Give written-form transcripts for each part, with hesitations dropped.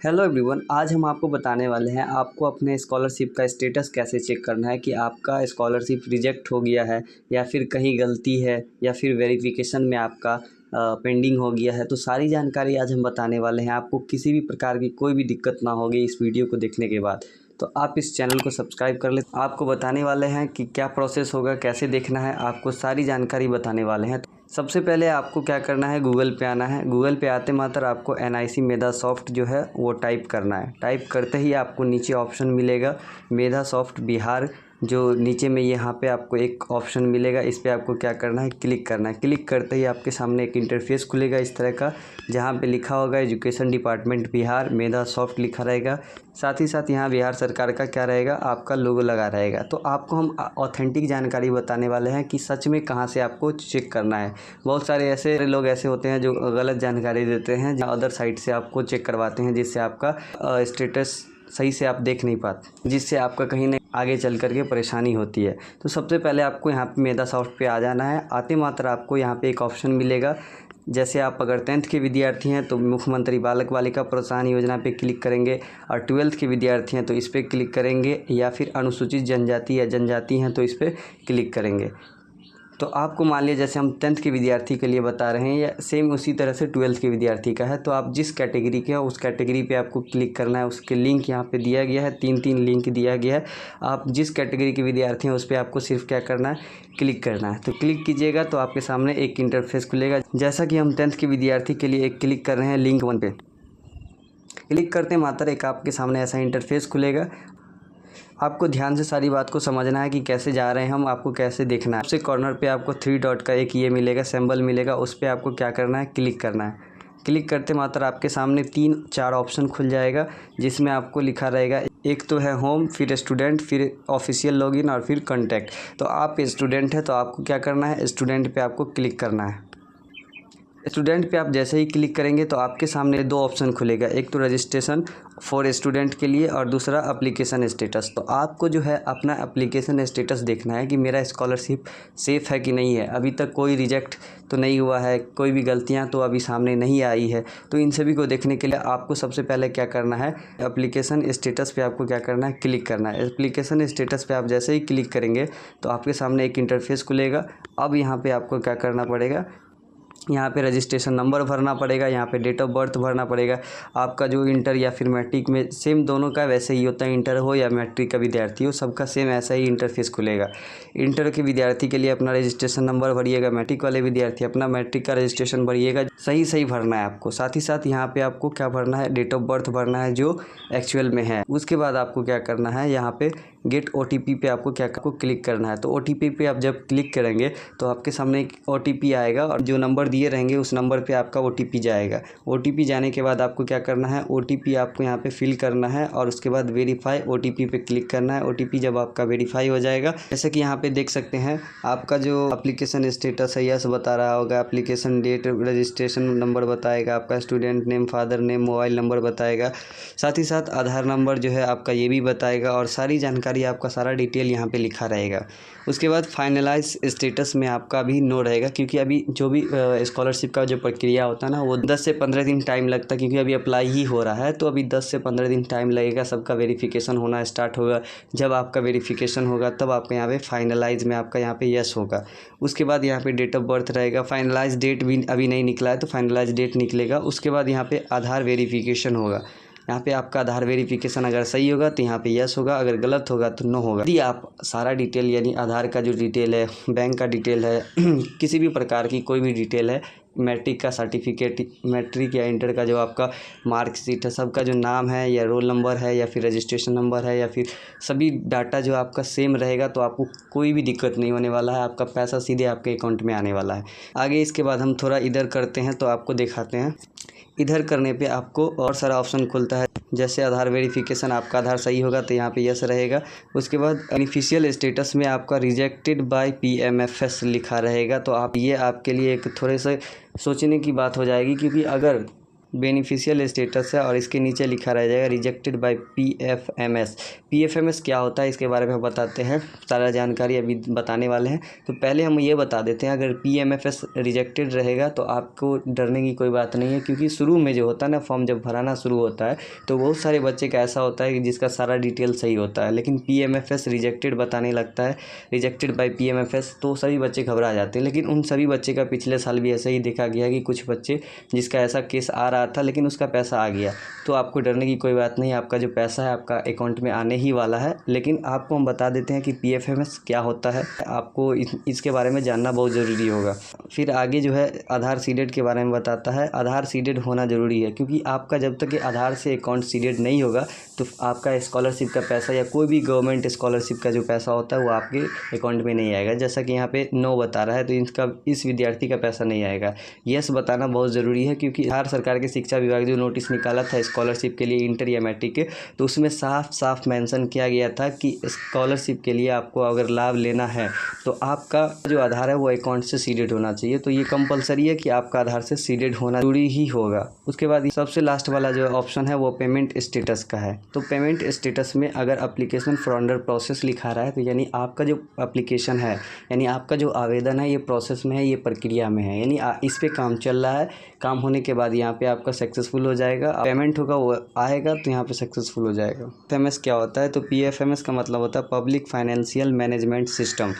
Hello everyone, आज हम आपको बताने वाले हैं आपको अपने स्कॉलरशिप का स्टेटस कैसे चेक करना है कि आपका स्कॉलरशिप रिजेक्ट हो गया है या फिर कहीं गलती है या फिर वेरिफिकेशन में आपका पेंडिंग हो गया है। तो सारी जानकारी आज हम बताने वाले हैं। आपको किसी भी प्रकार की कोई भी दिक्कत ना होगी इस वीडियो को देखने के बाद। तो आप इस चैनल को सब्सक्राइब कर लें। आपको बताने वाले हैं कि क्या प्रोसेस होगा, कैसे देखना है, आपको सारी जानकारी बताने वाले हैं। सबसे पहले आपको क्या करना है, गूगल पे आना है। गूगल पे आते मात्र आपको NIC मेधा सॉफ्ट जो है वो टाइप करना है। टाइप करते ही आपको नीचे ऑप्शन मिलेगा मेधा सॉफ्ट बिहार, जो नीचे में यहाँ पे आपको एक ऑप्शन मिलेगा। इस पर आपको क्या करना है, क्लिक करना है। क्लिक करते ही आपके सामने एक इंटरफेस खुलेगा इस तरह का, जहाँ पे लिखा होगा एजुकेशन डिपार्टमेंट बिहार, मेधा सॉफ्ट लिखा रहेगा। साथ ही साथ यहाँ बिहार सरकार का क्या रहेगा, आपका लोगो लगा रहेगा। तो आपको हम ऑथेंटिक जानकारी बताने वाले हैं कि सच में कहाँ से आपको चेक करना है। बहुत सारे ऐसे लोग ऐसे होते हैं जो गलत जानकारी देते हैं, जो अदर साइट से आपको चेक करवाते हैं, जिससे आपका स्टेटस सही से आप देख नहीं पाते, जिससे आपका कहीं ना आगे चल करके परेशानी होती है। तो सबसे पहले आपको यहाँ पे मेधा सॉफ्ट पे आ जाना है। आते मात्र आपको यहाँ पे एक ऑप्शन मिलेगा। जैसे आप अगर 10th के विद्यार्थी हैं तो मुख्यमंत्री बालक बालिका प्रोत्साहन योजना पे क्लिक करेंगे, और 12th के विद्यार्थी हैं तो इस पर क्लिक करेंगे, या फिर अनुसूचित जनजाति या जनजाति हैं तो इस पर क्लिक करेंगे। तो आपको मान लिया जैसे हम 10th के विद्यार्थी के लिए बता रहे हैं, या सेम उसी तरह से 12th के विद्यार्थी का है। तो आप जिस कैटेगरी के हो उस कैटेगरी पे आपको क्लिक करना है। उसके लिंक यहाँ पे दिया गया है, 3 लिंक दिया गया है। आप जिस कैटेगरी के विद्यार्थी हैं उस पर आपको सिर्फ क्या करना है, क्लिक करना है। तो क्लिक कीजिएगा तो आपके सामने एक इंटरफेस खुलेगा। जैसा कि हम 10th के विद्यार्थी के लिए एक क्लिक कर रहे हैं लिंक 1 पे। क्लिक करते मात्र एक आपके सामने ऐसा इंटरफेस खुलेगा। आपको ध्यान से सारी बात को समझना है कि कैसे जा रहे हैं हम, आपको कैसे देखना है। सबसे कॉर्नर पे आपको 3 डॉट का एक ये मिलेगा, सिंबल मिलेगा, उस पर आपको क्या करना है, क्लिक करना है। क्लिक करते मात्र आपके सामने 3-4 ऑप्शन खुल जाएगा, जिसमें आपको लिखा रहेगा, एक तो है होम, फिर स्टूडेंट, फिर ऑफिशियल लॉगिन और फिर कॉन्टैक्ट। तो आप स्टूडेंट हैं तो आपको क्या करना है, स्टूडेंट पे आपको क्लिक करना है। स्टूडेंट पे आप जैसे ही क्लिक करेंगे तो आपके सामने 2 ऑप्शन खुलेगा, एक तो रजिस्ट्रेशन फॉर स्टूडेंट के लिए और दूसरा एप्लीकेशन स्टेटस। तो आपको जो है अपना एप्लीकेशन स्टेटस देखना है कि मेरा स्कॉलरशिप सेफ़ है कि नहीं है। अभी तक कोई रिजेक्ट तो नहीं हुआ है, कोई भी गलतियां तो अभी सामने नहीं आई है। तो इन सभी को देखने के लिए आपको सबसे पहले क्या करना है, एप्लीकेशन स्टेटस पे आपको क्या करना है, क्लिक करना है। एप्लीकेशन स्टेटस पे आप जैसे ही क्लिक करेंगे तो आपके सामने एक इंटरफेस खुलेगा। अब यहाँ पे आपको क्या करना पड़ेगा, यहाँ पे रजिस्ट्रेशन नंबर भरना पड़ेगा, यहाँ पे डेट ऑफ बर्थ भरना पड़ेगा। आपका जो इंटर या फिर मैट्रिक में सेम दोनों का वैसे ही होता है, इंटर हो या मैट्रिक का विद्यार्थी हो, सबका सेम ऐसा ही इंटरफेस खुलेगा। इंटर के विद्यार्थी के लिए अपना रजिस्ट्रेशन नंबर भरिएगा, मैट्रिक वाले विद्यार्थी अपना मैट्रिक का रजिस्ट्रेशन भरिएगा। सही भरना है आपको। साथ ही साथ यहाँ पे आपको क्या भरना है, डेट ऑफ बर्थ भरना है जो एक्चुअल में है। उसके बाद आपको क्या करना है, यहाँ पे गेट OTP पे आपको क्लिक करना है। तो OTP पे आप जब क्लिक करेंगे तो आपके सामने एक OTP आएगा, और जो नंबर दिए रहेंगे उस नंबर पे आपका OTP जाएगा। OTP जाने के बाद आपको क्या करना है, OTP आपको यहाँ पे फिल करना है, और उसके बाद वेरीफाई OTP पे क्लिक करना है। OTP जब आपका वेरीफाई हो जाएगा, जैसे कि यहाँ पे देख सकते हैं, आपका जो एप्लीकेशन स्टेटस है यस बता रहा होगा, एप्लीकेशन डेट, रजिस्ट्रेशन नंबर बताएगा, आपका student name, father name, mobile number बताएगा। साथ ही साथ आधार नंबर जो है आपका ये भी बताएगा, और सारी जानकारी आपका सारा डिटेल यहाँ पे लिखा रहेगा। उसके बाद फाइनलाइज स्टेटस में आपका भी नो रहेगा, क्योंकि अभी जो भी स्कॉलरशिप का जो प्रक्रिया होता है ना, वो 10 से 15 दिन टाइम लगता है, क्योंकि अभी अप्लाई ही हो रहा है। तो अभी 10 से 15 दिन टाइम लगेगा, सबका वेरिफिकेशन होना स्टार्ट होगा। जब आपका वेरिफिकेशन होगा तब आपका यहाँ पे फाइनलाइज में आपका यहाँ पे यस होगा। उसके बाद यहाँ पे डेट ऑफ बर्थ रहेगा। फाइनलाइज डेट भी अभी नहीं निकला है, तो फाइनलाइज डेट निकलेगा। उसके बाद यहाँ पे आधार वेरिफिकेशन होगा। यहाँ पे आपका आधार वेरिफिकेशन अगर सही होगा तो यहाँ पे यस होगा, अगर गलत होगा तो नो होगा। यदि आप सारा डिटेल, यानी आधार का जो डिटेल है, बैंक का डिटेल है, किसी भी प्रकार की कोई भी डिटेल है, मैट्रिक का सर्टिफिकेट, मैट्रिक या इंटर का जो आपका मार्कशीट है, सबका जो नाम है या रोल नंबर है या फिर रजिस्ट्रेशन नंबर है, या फिर सभी डाटा जो आपका सेम रहेगा, तो आपको कोई भी दिक्कत नहीं होने वाला है। आपका पैसा सीधे आपके अकाउंट में आने वाला है। आगे इसके बाद हम थोड़ा इधर करते हैं तो आपको दिखाते हैं। इधर करने पे आपको और सारा ऑप्शन खुलता है, जैसे आधार वेरिफिकेशन, आपका आधार सही होगा तो यहाँ पे यस रहेगा। उसके बाद बेनिफिशियल स्टेटस में आपका रिजेक्टेड बाय PMFS लिखा रहेगा। तो आप ये आपके लिए एक थोड़े से सोचने की बात हो जाएगी, क्योंकि अगर बेनिफिशियल स्टेटस है और इसके नीचे लिखा रह जाएगा रिजेक्टेड बाय पीएफएमएस। पीएफएमएस क्या होता है इसके बारे में बताते हैं, सारा जानकारी अभी बताने वाले हैं। तो पहले हम ये बता देते हैं, अगर पीएमएफएस रिजेक्टेड रहेगा तो आपको डरने की कोई बात नहीं है, क्योंकि शुरू में जो होता है ना, फॉर्म जब भराना शुरू होता है तो बहुत सारे बच्चे का ऐसा होता है कि जिसका सारा डिटेल सही होता है, लेकिन पीएमएफएस रिजेक्टेड बताने लगता है, रिजेक्टेड बाय पीएमएफएस, तो सभी बच्चे घबरा जाते हैं। लेकिन उन सभी बच्चे का पिछले साल भी ऐसा ही देखा गया कि कुछ बच्चे जिसका ऐसा केस आ रहा था लेकिन उसका पैसा आ गया। तो आपको डरने की कोई बात नहीं, आपका जो पैसा है आपका अकाउंट में आने ही वाला है। लेकिन आपको हम बता देते हैं कि पीएफएमएस क्या होता है, आपको इसके बारे में जानना बहुत ज़रूरी होगा। फिर आगे जो है आधार सीडेड के बारे में बताता है। आधार सीडेड होना ज़रूरी है, क्योंकि आपका जब तक आधार से अकाउंट सीडेड नहीं होगा तो आपका स्कॉलरशिप का पैसा या कोई भी गवर्नमेंट स्कॉलरशिप का जो पैसा होता है वो आपके अकाउंट में नहीं आएगा। जैसा कि यहाँ पे नो बता रहा है तो इस विद्यार्थी का पैसा नहीं आएगा। यस बताना बहुत ज़रूरी है, क्योंकि बिहार सरकार के शिक्षा विभाग जो नोटिस निकाला था स्कॉलरशिप के लिए इंटर या मैट्रिक के, तो उसमें साफ साफ मेंशन किया गया था कि स्कॉलरशिप के लिए आपको अगर लाभ लेना है तो आपका जो आधार है वो अकाउंट से सीडेड होना चाहिए। तो ये कंपलसरी है कि आपका आधार से सीडेड होना जरूरी ही होगा। उसके बाद सबसे लास्ट वाला जो ऑप्शन है वो पेमेंट स्टेटस का है। तो पेमेंट स्टेटस में अगर एप्लीकेशन फॉर अंडर प्रोसेस लिखा रहा है तो यानी आपका जो एप्लीकेशन है, यानी आपका जो आवेदन है ये प्रोसेस में है, ये प्रक्रिया में है, यानी इस पे काम चल रहा है। काम होने के बाद यहाँ पे आपका सक्सेसफुल हो जाएगा, पेमेंट होगा वो आएगा तो यहाँ पे सक्सेसफुल हो जाएगा। पीएफएमएस क्या होता है? तो पीएफएमएस का मतलब होता है public financial management system.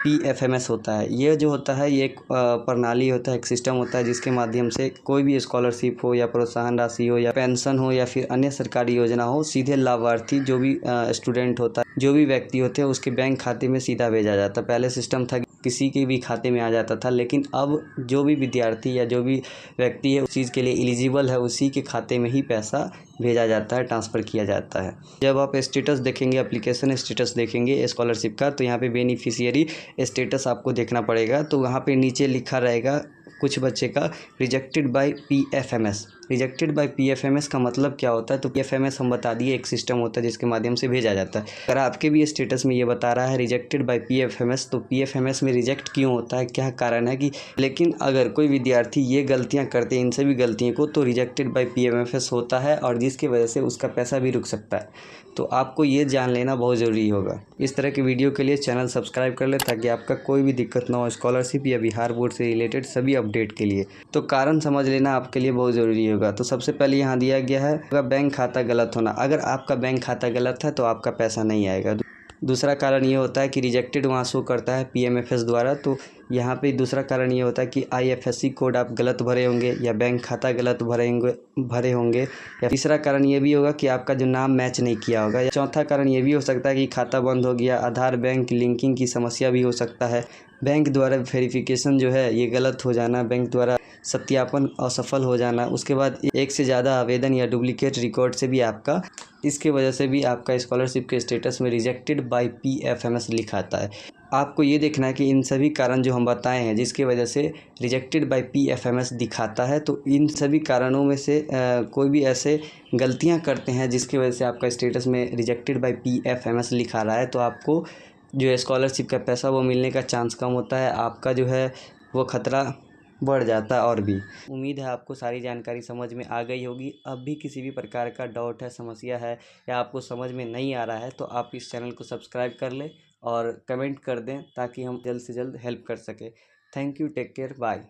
PFMS होता है, ये जो होता है ये एक प्रणाली होता है, एक सिस्टम होता है जिसके माध्यम से कोई भी स्कॉलरशिप हो या प्रोत्साहन राशि हो या पेंशन हो या फिर अन्य सरकारी योजना हो, सीधे लाभार्थी जो भी स्टूडेंट होता है, जो भी व्यक्ति होते हैं उसके बैंक खाते में सीधा भेजा जाता है। पहले सिस्टम था किसी के भी खाते में आ जाता था, लेकिन अब जो भी विद्यार्थी या जो भी व्यक्ति है उस चीज़ के लिए एलिजिबल है उसी के खाते में ही पैसा भेजा जाता है, ट्रांसफ़र किया जाता है। जब आप स्टेटस देखेंगे, एप्लीकेशन स्टेटस देखेंगे स्कॉलरशिप का, तो यहाँ पे बेनिफिशियरी स्टेटस आपको देखना पड़ेगा। तो वहाँ पे नीचे लिखा रहेगा कुछ बच्चे का rejected by PFMS. Rejected by PFMS का मतलब क्या होता है? तो पीएफएमएस हम बता दिए एक सिस्टम होता है जिसके माध्यम से भेजा जाता है। अगर आपके भी स्टेटस में ये बता रहा है रिजेक्टेड बाय पीएफएमएस, तो पीएफएमएस में रिजेक्ट क्यों होता है, क्या कारण है कि, लेकिन अगर कोई विद्यार्थी ये गलतियाँ करते हैं, इन सभी गलतियों को, तो रिजेक्टेड बाय पीएफएमएस होता है और जिसकी वजह से उसका पैसा भी रुक सकता है। तो आपको ये जान लेना बहुत ज़रूरी होगा। इस तरह की वीडियो के लिए चैनल सब्सक्राइब कर ले ताकि आपका कोई भी दिक्कत ना हो स्कॉलरशिप या बिहार बोर्ड से रिलेटेड सभी अपडेट के लिए। तो कारण समझ लेना आपके लिए बहुत ज़रूरी होगा। तो सबसे पहले यहाँ दिया गया है आपका बैंक खाता गलत होना। अगर आपका बैंक खाता गलत है तो आपका पैसा नहीं आएगा। दूसरा कारण ये होता है कि रिजेक्टेड वहाँ शो करता है पीएमएफएस द्वारा, तो यहाँ पे दूसरा कारण ये होता है कि आईएफएससी कोड आप गलत भरे होंगे या बैंक खाता गलत भरे होंगे। या तीसरा कारण ये भी होगा कि आपका जो नाम मैच नहीं किया होगा। या चौथा कारण ये भी हो सकता है कि खाता बंद हो गया, आधार बैंक लिंकिंग की समस्या भी हो सकता है, बैंक द्वारा वेरिफिकेशन जो है ये गलत हो जाना, बैंक द्वारा सत्यापन असफल हो जाना, उसके बाद एक से ज़्यादा आवेदन या डुप्लीकेट रिकॉर्ड से भी आपका, इसके वजह से भी आपका स्कॉलरशिप के स्टेटस में रिजेक्टेड बाय पीएफएमएस लिखा आता है। आपको ये देखना है कि इन सभी कारण जो हम बताए हैं जिसकी वजह से रिजेक्टेड बाय पीएफएमएस दिखाता है, तो इन सभी कारणों में से कोई भी ऐसे गलतियां करते हैं जिसकी वजह से आपका स्टेटस में रिजेक्टेड बाय पीएफएमएस लिखा रहा है, तो आपको जो स्कॉलरशिप का पैसा वो मिलने का चांस कम होता है, आपका जो है वो खतरा बढ़ जाता है। और भी उम्मीद है आपको सारी जानकारी समझ में आ गई होगी। अब भी किसी भी प्रकार का डाउट है, समस्या है या आपको समझ में नहीं आ रहा है तो आप इस चैनल को सब्सक्राइब कर लें और कमेंट कर दें ताकि हम जल्द से जल्द हेल्प कर सकें। Thank you, take care, bye.